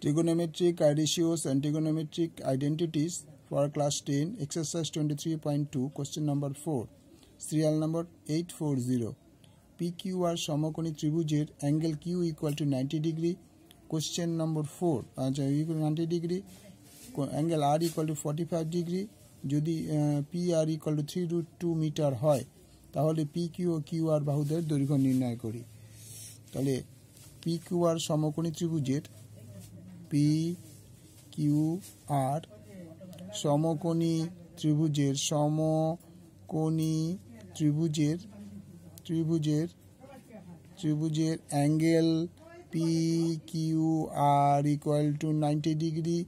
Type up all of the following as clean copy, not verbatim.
Trigonometric ratios and trigonometric identities for class 10, exercise 23.2, question number 4, serial number 840. PQR সমকোণী ত্রিভুজের angle Q equal to 90 degree. Question number 4, equal to 90 degree. Angle R equal to 45 degree. যদি PR equal to 3√2 metre হয় তাহলে PQ ও QR বাহুদের দৈর্ঘ্য নির্ণয় করি। তাহলে PQR সমকোণী ত্রিভুজের PQR সমকোণী ত্রিভুজের angle PQR equal to 90 degree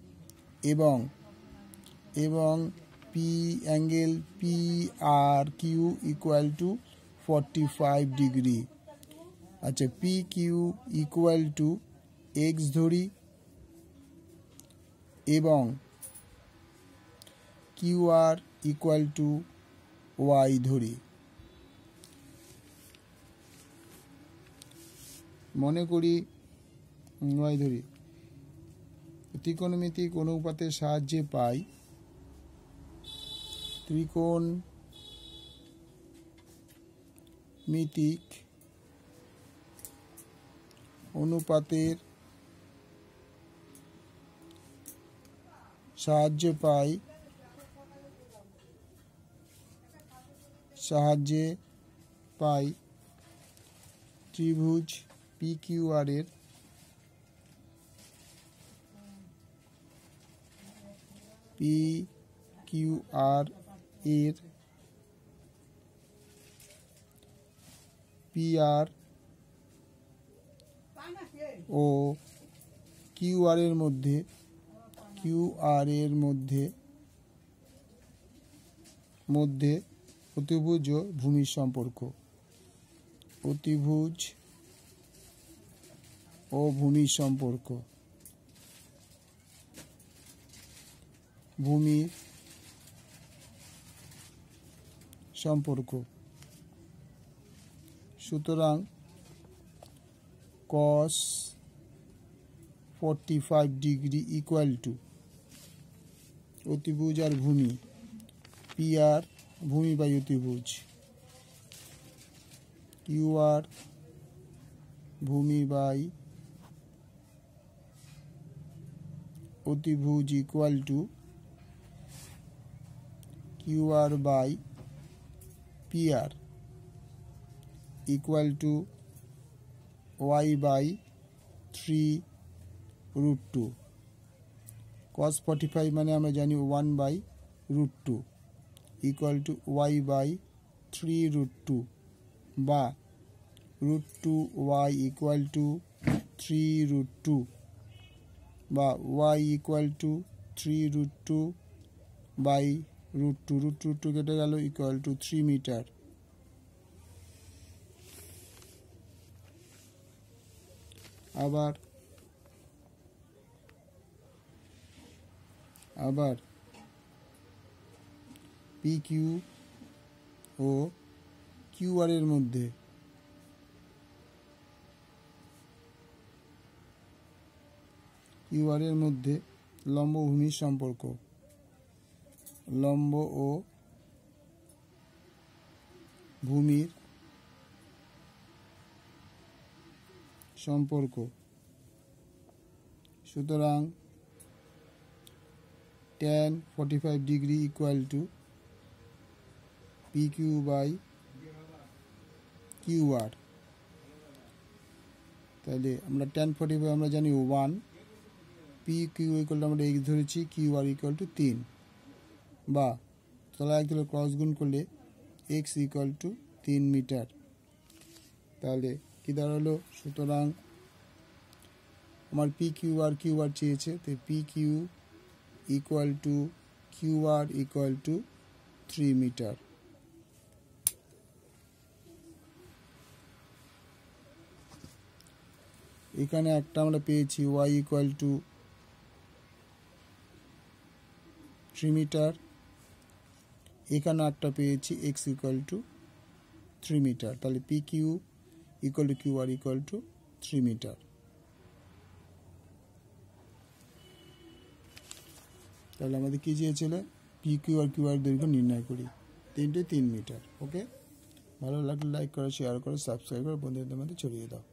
এবং angle PRQ equal to 45 degree. আচ্ছা, PQ equal to X ধরি এবং QR equal to Y ধরি। মনে করি Y ধরি। ত্রিকোণমিতিক অনুপাতের সাহায্যে পাই ত্রিকোণমিতিক অনুপাতের সাহায্যে পাই ত্রিভুজ PQR এর PR ও QR এর মধ্যে অতিভুজ ও ভূমির সম্পর্ক। অতিভুজ ও ভূমির সম্পর্ক। সুতরাং cos 45 ডিগ্রি ইকুয়াল টু অতিভুজ আর ভূমি PR ভূমি বাই অতিভুজ, QR ভূমি বাই অতিভুজ equal to QR by PR equal to Y by 3√2। cos 45 মানে আমরা জানি 1/√2 ইকুয়াল টু Y বাই 3√2 বা √2Y ইকুয়াল টু 3√2 বা Y ইকুয়াল টু 3√2 বাই √2 কেটে গেল ইকুয়াল টু 3 মিটার। আবার PQ ও QR এর মধ্যে লম্ব ভূমির সম্পর্ক। লম্ব ও ভূমির সম্পর্ক। সুতরাং tan 45 degree equal to PQ by QR। তাহলে আমরা tan 45 আমরা জানি 1, PQ ইকুয়াল টু আমরা X ধরেছি, QR ইকুয়াল টু 3 বা তলা একগুলো ক্রস গুণ করলে X ইকুয়াল টু 3 মিটার। তাহলে কি দাঁড়ালো? সুতরাং আমার PQ আর QR চেয়েছে, তো PQ equal to QR equal to 3 metre. এখানে একটা আমরা পেয়েছি Y ইকুয়াল টু 3 মিটার, এখানে একটা পেয়েছি X ইকুয়াল টু 3 মিটার। তাহলে PQ equal to QR equal to 3 metre. তাহলে আমাদের কী চেয়েছিল, পি কিউ আর কিউ আর দৈর্ঘ্য নির্ণয় করি। 3 মিটার। ওকে, ভালো লাগলে লাইক করো, শেয়ার করো, সাবস্ক্রাইব করো, বন্ধুদের মধ্যে ছড়িয়ে দাও।